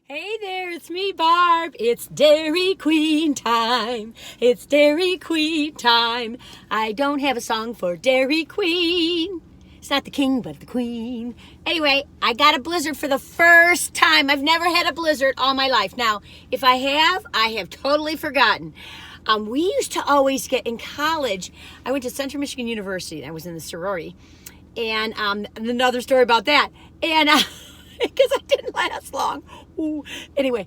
Hey there, it's me, Barb. It's Dairy Queen time. It's Dairy Queen time. I don't have a song for Dairy Queen. It's not the king, but the queen. Anyway, I got a blizzard for the first time. I've never had a blizzard all my life. Now, if I have totally forgotten. We used to always get in college. I went to Central Michigan University. I was in the sorority. And another story about that. And because I didn't last long. Ooh. Anyway,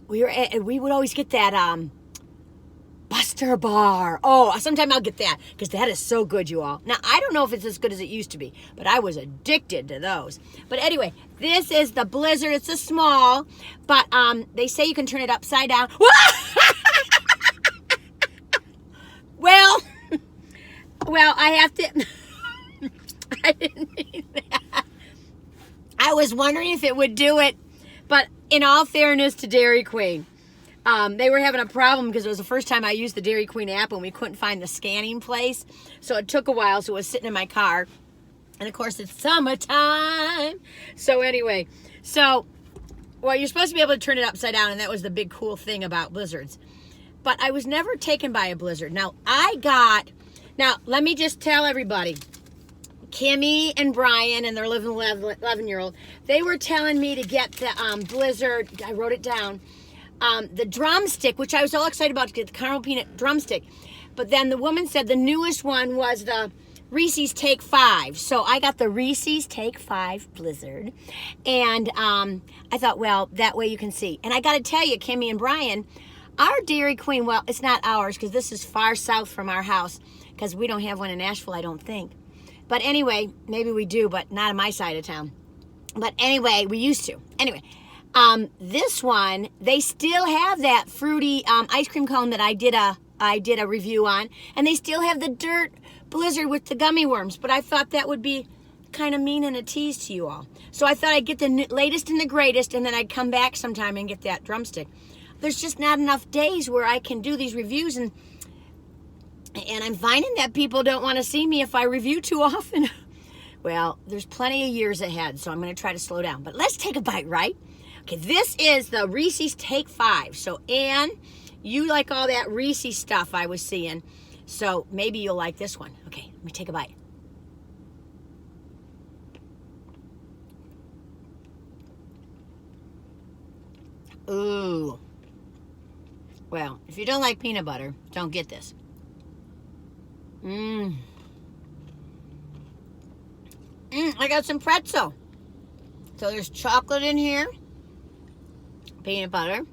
we would always get that Buster Bar. Oh, sometime I'll get that because that is so good, you all. Now I don't know if it's as good as it used to be, but I was addicted to those. But anyway, this is the blizzard. It's a small, but they say you can turn it upside down. Well, I have to. I didn't mean that. I was wondering if it would do it, but in all fairness to Dairy Queen, they were having a problem because it was the first time I used the Dairy Queen app and we couldn't find the scanning place. So it took a while, so it was sitting in my car. And of course, it's summertime. So anyway, well, you're supposed to be able to turn it upside down, and that was the big cool thing about blizzards. But I was never taken by a blizzard. Now, let me just tell everybody. Kimmy and Brian and their 11-year-old, they were telling me to get the blizzard. I wrote it down. The drumstick, which I was all excited about to get the caramel peanut drumstick. But then the woman said the newest one was the Reese's Take 5. So I got the Reese's Take 5 blizzard. And I thought, well, that way you can see. And I got to tell you, Kimmy and Brian, our Dairy Queen, well, it's not ours because this is far south from our house because we don't have one in Nashville, I don't think. But anyway, maybe we do, but not on my side of town. But anyway, we used to. Anyway, this one, they still have that fruity ice cream cone that I did a review on, and they still have the dirt blizzard with the gummy worms. But I thought that would be kind of mean and a tease to you all. So I thought I'd get the latest and the greatest, and then I'd come back sometime and get that drumstick. There's just not enough days where I can do these reviews, and I'm finding that people don't want to see me if I review too often. Well, there's plenty of years ahead, so I'm going to try to slow down. But let's take a bite, right? Okay, this is the Reese's Take 5. So, Ann, you like all that Reese's stuff I was seeing. So, maybe you'll like this one. Okay, let me take a bite. Ooh. Well, if you don't like peanut butter, don't get this. I got some pretzel. So there's chocolate in here, peanut butter,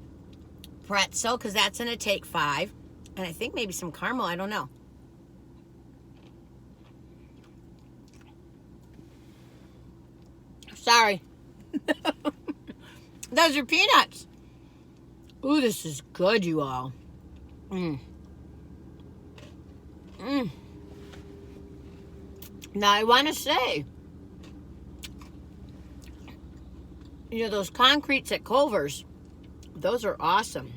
pretzel, because that's in a Take 5, and I think maybe some caramel, I don't know. Sorry. Those are peanuts. Ooh, this is good, you all. Now, I want to say, those concretes at Culver's, those are awesome.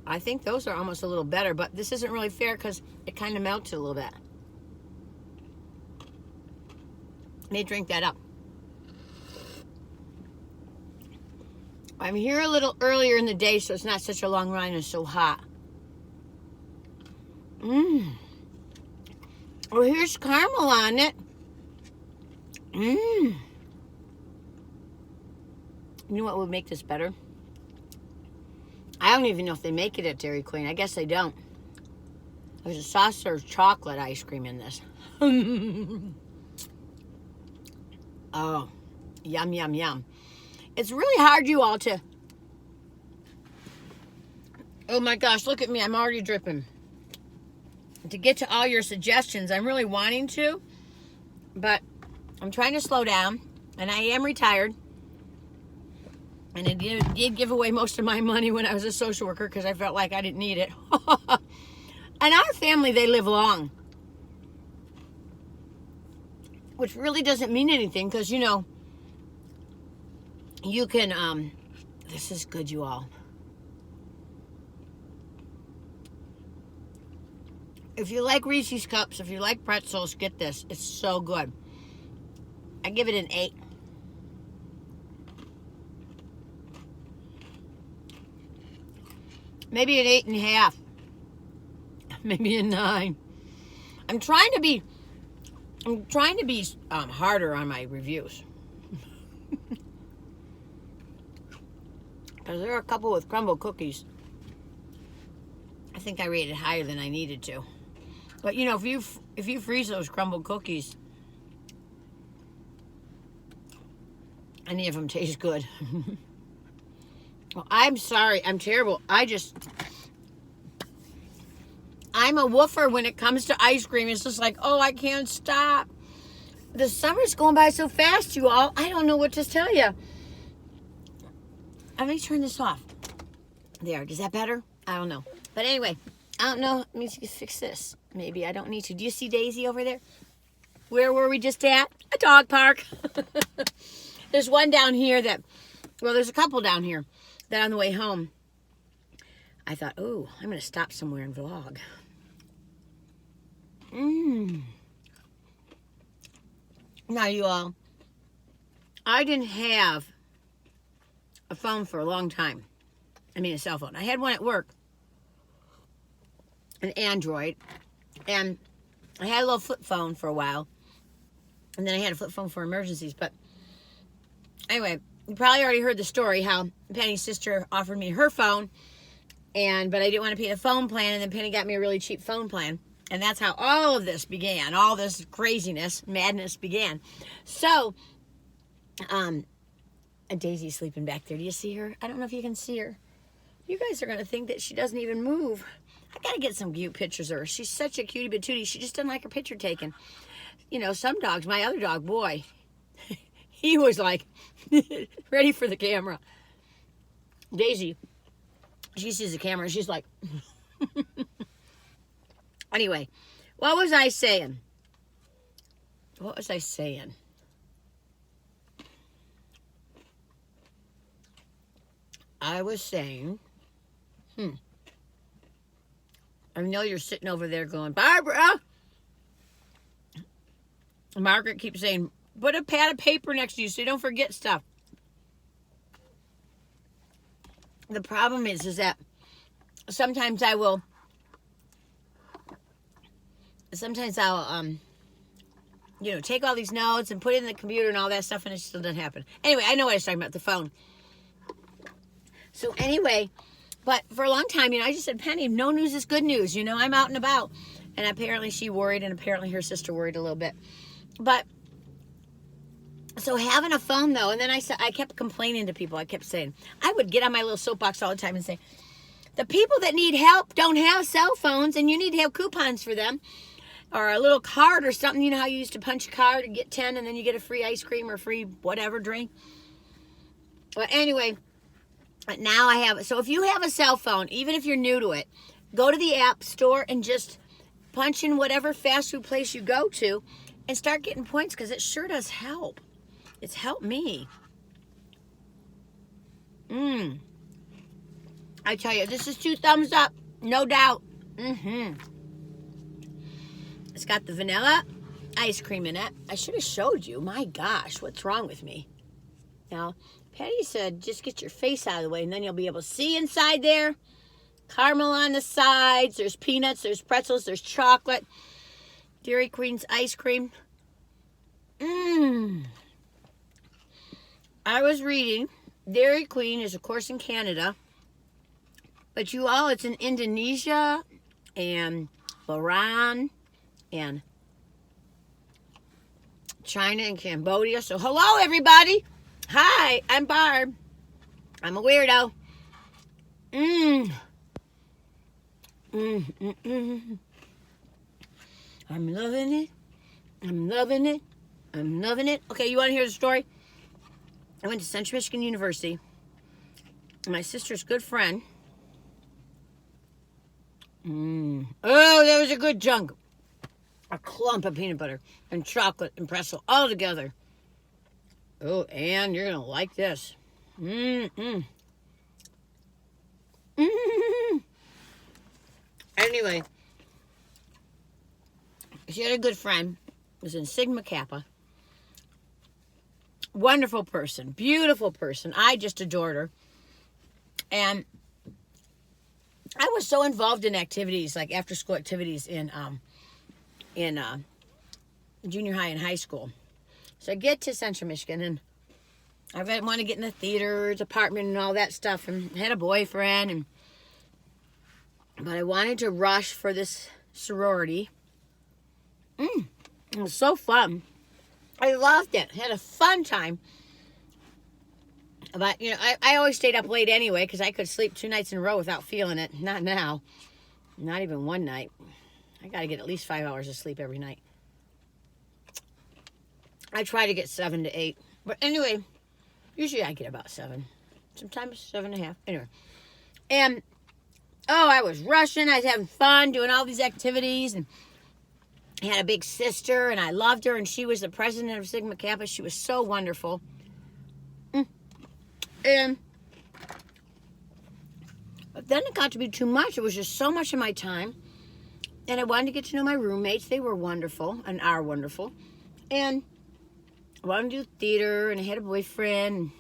I think those are almost a little better, but this isn't really fair because it kind of melted a little bit. Let me drink that up. I'm here a little earlier in the day, so it's not such a long run and so hot. Oh, here's caramel on it. You know what would make this better? I don't even know if they make it at Dairy Queen. I guess they don't. There's a soft-serve chocolate ice cream in this. Oh, yum, yum, yum. It's really hard, you all, to... Oh my gosh, look at me. I'm already dripping. To get to all your suggestions, I'm really wanting to, but I'm trying to slow down, and I am retired, and I did give away most of my money when I was a social worker because I felt like I didn't need it. And our family, they live long, which really doesn't mean anything because, you can, this is good, you all. If you like Reese's Cups, if you like pretzels, get this. It's so good. I give it an 8. Maybe an 8.5. Maybe a 9. I'm trying to be harder on my reviews. Because there are a couple with crumble cookies. I think I rated higher than I needed to. But you know, if you freeze those crumble cookies, any of them taste good. Well, I'm sorry. I'm terrible. I'm a woofer when it comes to ice cream. It's just like, oh, I can't stop. The summer's going by so fast, you all. I don't know what to tell you. Let me turn this off. There. Is that better? I don't know. But anyway, I don't know. Let me fix this. Maybe I don't need to. Do you see Daisy over there? Where were we just at? A dog park. There's one down here there's a couple down here that on the way home, I thought, oh, I'm going to stop somewhere and vlog. Now, you all, I didn't have a phone for a long time. I mean, a cell phone. I had one at work, an Android, and I had a little flip phone for a while, and then I had a flip phone for emergencies. But anyway, you probably already heard the story how Penny's sister offered me her phone, but I didn't want to pay the phone plan, and then Penny got me a really cheap phone plan. And that's how all of this began. All this craziness, madness began. So, Daisy's sleeping back there. Do you see her? I don't know if you can see her. You guys are going to think that she doesn't even move. I got to get some cute pictures of her. She's such a cutie patootie. She just doesn't like her picture taken. You know, some dogs, my other dog, boy, he was like ready for the camera. Daisy, she sees the camera and she's like... Anyway, what was I saying? I was saying, I know you're sitting over there going, Barbara! Margaret keeps saying, put a pad of paper next to you so you don't forget stuff. The problem is that sometimes I'll, take all these notes and put it in the computer and all that stuff, and it still doesn't happen. Anyway, I know what I was talking about, the phone. So anyway, but for a long time, I just said, Penny, no news is good news. I'm out and about. And apparently she worried, and apparently her sister worried a little bit. But, so having a phone, though, and then I kept complaining to people. I kept saying, I would get on my little soapbox all the time and say, the people that need help don't have cell phones, and you need to have coupons for them. Or a little card or something. You know how you used to punch a card and get 10 and then you get a free ice cream or free whatever drink? Well, anyway, now I have it. So if you have a cell phone, even if you're new to it, go to the app store and just punch in whatever fast food place you go to and start getting points, because it sure does help. It's helped me. I tell you, this is 2 thumbs up. No doubt. It's got the vanilla ice cream in it. I should have showed you. My gosh, what's wrong with me? Now, Patty said, just get your face out of the way, and then you'll be able to see inside there. Caramel on the sides. There's peanuts. There's pretzels. There's chocolate. Dairy Queen's ice cream. I was reading. Dairy Queen is, of course, in Canada. But you all, it's in Indonesia and Iran and China and Cambodia. So hello, everybody. Hi, I'm Barb. I'm a weirdo. I'm loving it. I'm loving it. I'm loving it. Okay, you want to hear the story? I went to Central Michigan University. My sister's good friend. Oh, that was a good chunk. A clump of peanut butter and chocolate and pretzel all together. Oh, and you're going to like this. Anyway, she had a good friend. Was in Sigma Kappa. Wonderful person. Beautiful person. I just adored her. And I was so involved in activities, like after school activities in junior high and high school. So I get to Central Michigan, and I want to get in the theater department and all that stuff, and had a boyfriend, but I wanted to rush for this sorority. It was so fun. I loved it. Had a fun time. But, you know, I always stayed up late anyway because I could sleep 2 nights in a row without feeling it. Not now. Not even one night. I got to get at least 5 hours of sleep every night. I try to get 7 to 8. But anyway, usually I get about 7. Sometimes 7.5. Anyway. And, I was rushing. I was having fun doing all these activities. And I had a big sister, and I loved her. And she was the president of Sigma Kappa. She was so wonderful. But then it got to be too much. It was just so much of my time. And I wanted to get to know my roommates. They were wonderful and are wonderful. And I wanted to do theater, and I had a boyfriend.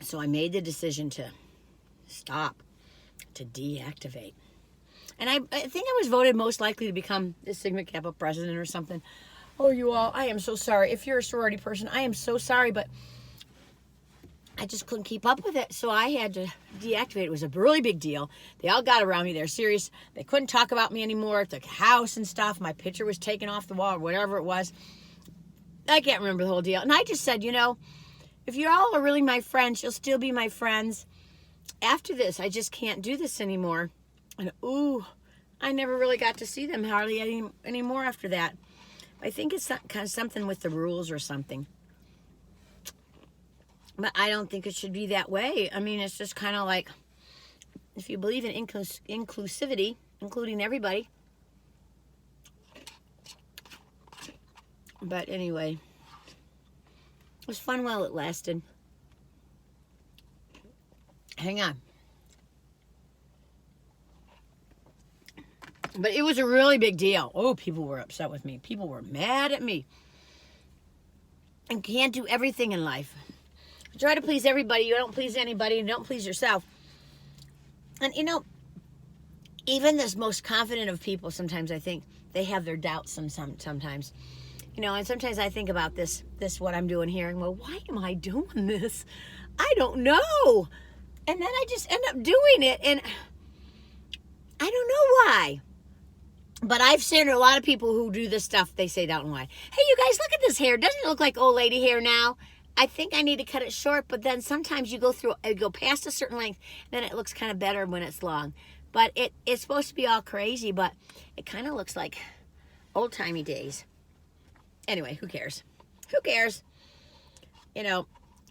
So I made the decision to stop, to deactivate. And I think I was voted most likely to become the Sigma Kappa president or something. Oh, you all, I am so sorry. If you're a sorority person, I am so sorry, but I just couldn't keep up with it, so I had to deactivate. It was a really big deal. They all got around me. They're serious. They couldn't talk about me anymore. The house and stuff. My picture was taken off the wall or whatever it was. I can't remember the whole deal. And I just said, you know, if you all are really my friends, you'll still be my friends. After this, I just can't do this anymore. And I never really got to see them hardly anymore after that. I think it's kind of something with the rules or something. But I don't think it should be that way. I mean, it's just kind of like, if you believe in inclusivity, including everybody. But anyway, it was fun while it lasted. Hang on. But it was a really big deal. Oh, people were upset with me. People were mad at me. And can't do everything in life. You try to please everybody. You don't please anybody. You don't please yourself. And, you know, even the most confident of people, sometimes I think they have their doubts sometimes. You know, and sometimes I think about this what I'm doing here. And, well, why am I doing this? I don't know. And then I just end up doing it. And I don't know why. But I've seen a lot of people who do this stuff. They say that and why. Hey, you guys, look at this hair. Doesn't it look like old lady hair now? I think I need to cut it short, but then sometimes you go past a certain length, then it looks kind of better when it's long. But it's supposed to be all crazy, but it kind of looks like old-timey days. Anyway, who cares? Who cares? You know,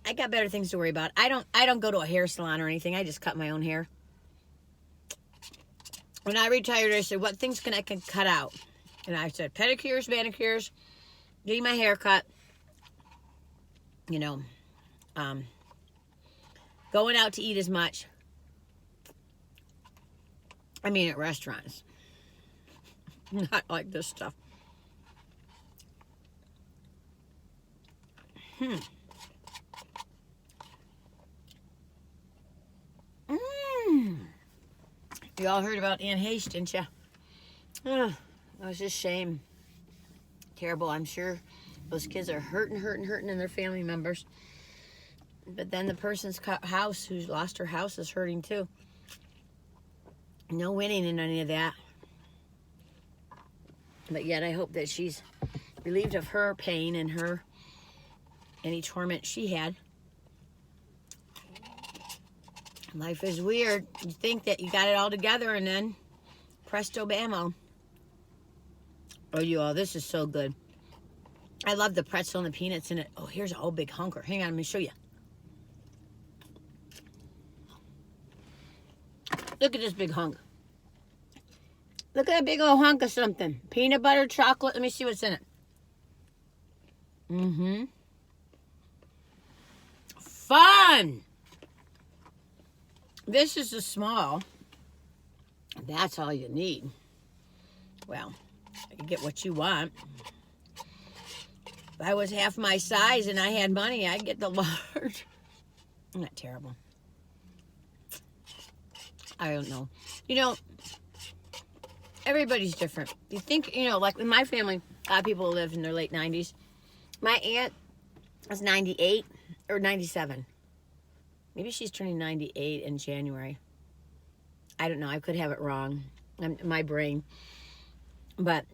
I got better things to worry about. I don't go to a hair salon or anything. I just cut my own hair. When I retired, I said, what things can I cut out? And I said, pedicures, manicures, getting my hair cut. You know, going out to eat as much. I mean, at restaurants. Not like this stuff. You all heard about Ann Hayes, didn't you? That was just shame. Terrible, I'm sure. Those kids are hurting, and their family members. But then the person's house who's lost her house is hurting too. No winning in any of that. But yet I hope that she's relieved of her pain and any torment she had. Life is weird. You think that you got it all together and then presto bammo. Oh, you all, this is so good. I love the pretzel and the peanuts in it. Oh, here's a whole big hunker. Hang on, let me show you. Look at this big hunk. Look at that big old hunk of something. Peanut butter, chocolate. Let me see what's in it. Fun! This is a small. That's all you need. Well, you get what you want. If I was half my size and I had money, I'd get the large. Isn't that terrible? I don't know. You know, everybody's different. You think, you know, like in my family, a lot of people live in their late 90s. My aunt was 98 or 97. Maybe she's turning 98 in January. I don't know. I could have it wrong. My brain. But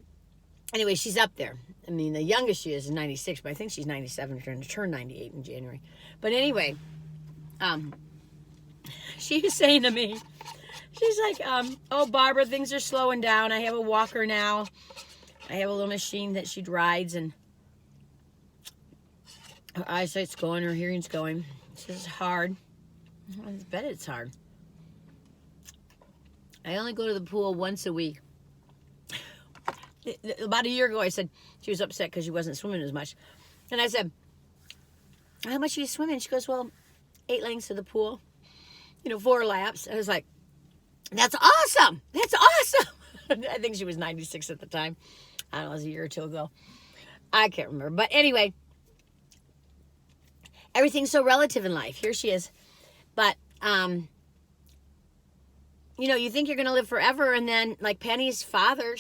anyway, she's up there. I mean, the youngest she is 96, but I think she's 97, going to turn 98 in January. But anyway, she was saying to me, she's like, oh, Barbara, things are slowing down. I have a walker now. I have a little machine that she rides, and her eyesight's going, her hearing's going. She says it's hard. I bet it's hard. I only go to the pool once a week. About a year ago, I said she was upset because she wasn't swimming as much. And I said, how much are you swimming? She goes, well, 8 lengths of the pool. 4 laps. I was like, that's awesome. That's awesome. I think she was 96 at the time. I don't know, it was a year or two ago. I can't remember. But anyway, everything's so relative in life. Here she is. But, you think you're going to live forever. And then, like Penny's father,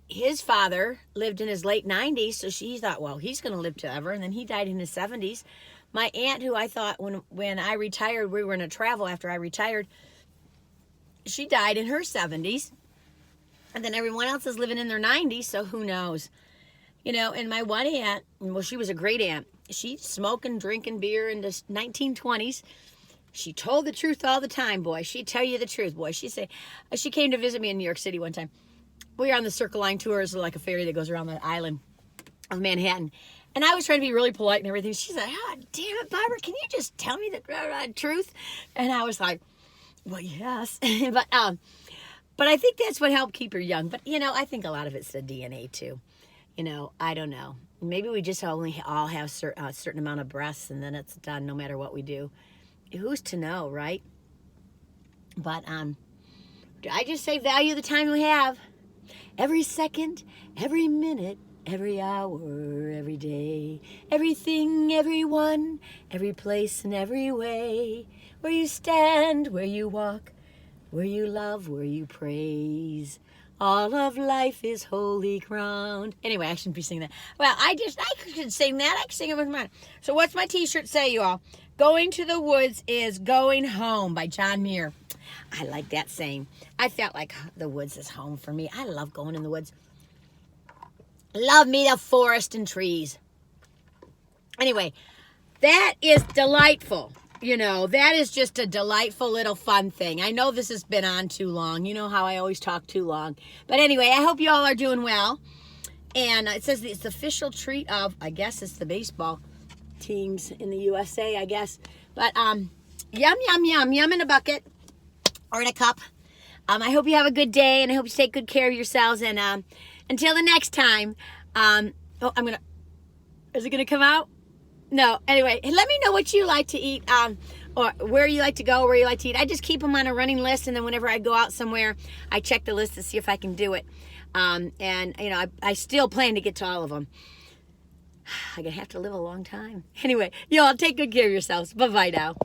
his father lived in his late 90s. So she thought, well, he's going to live forever. And then he died in his 70s. My aunt, who I thought when I retired, we were going to travel after I retired, she died in her 70s. And then everyone else is living in their 90s. So who knows? And my one aunt, well, she was a great aunt. She smoked and drinking beer in the 1920s. She told the truth all the time, boy. She'd tell you the truth, boy. She came to visit me in New York City one time. We were on the Circle Line tours, like a ferry that goes around the island of Manhattan. And I was trying to be really polite and everything. She's like, oh, damn it, Barbara, can you just tell me the truth? And I was like, well, yes. But I think that's what helped keep her young. But, I think a lot of it's the DNA, too. I don't know. Maybe we just only all have a certain amount of breaths, and then it's done no matter what we do. Who's to know, right? But I just say value the time we have. Every second, every minute, every hour, every day, everything, everyone, every place and every way. Where you stand, where you walk, where you love, where you praise. All of life is holy ground. Anyway, I shouldn't be singing that. Well, I should sing that. I can sing it with mine. So what's my t-shirt say, you all? Going to the woods is going home by John Muir. I like that saying. I felt like the woods is home for me. I love going in the woods. Love me the forest and trees. Anyway, that is delightful. That is just a delightful little fun thing. I know this has been on too long. You know how I always talk too long. But anyway, I hope you all are doing well. And it says it's the official treat of, I guess it's the baseball teams in the USA, I guess. But yum, yum, yum, yum in a bucket or in a cup. I hope you have a good day, and I hope you take good care of yourselves. And until the next time, is it going to come out? No, anyway, let me know what you like to eat, or where you like to go, where you like to eat. I just keep them on a running list, and then whenever I go out somewhere, I check the list to see if I can do it. I still plan to get to all of them. I'm going to have to live a long time. Anyway, y'all take good care of yourselves. Bye-bye now.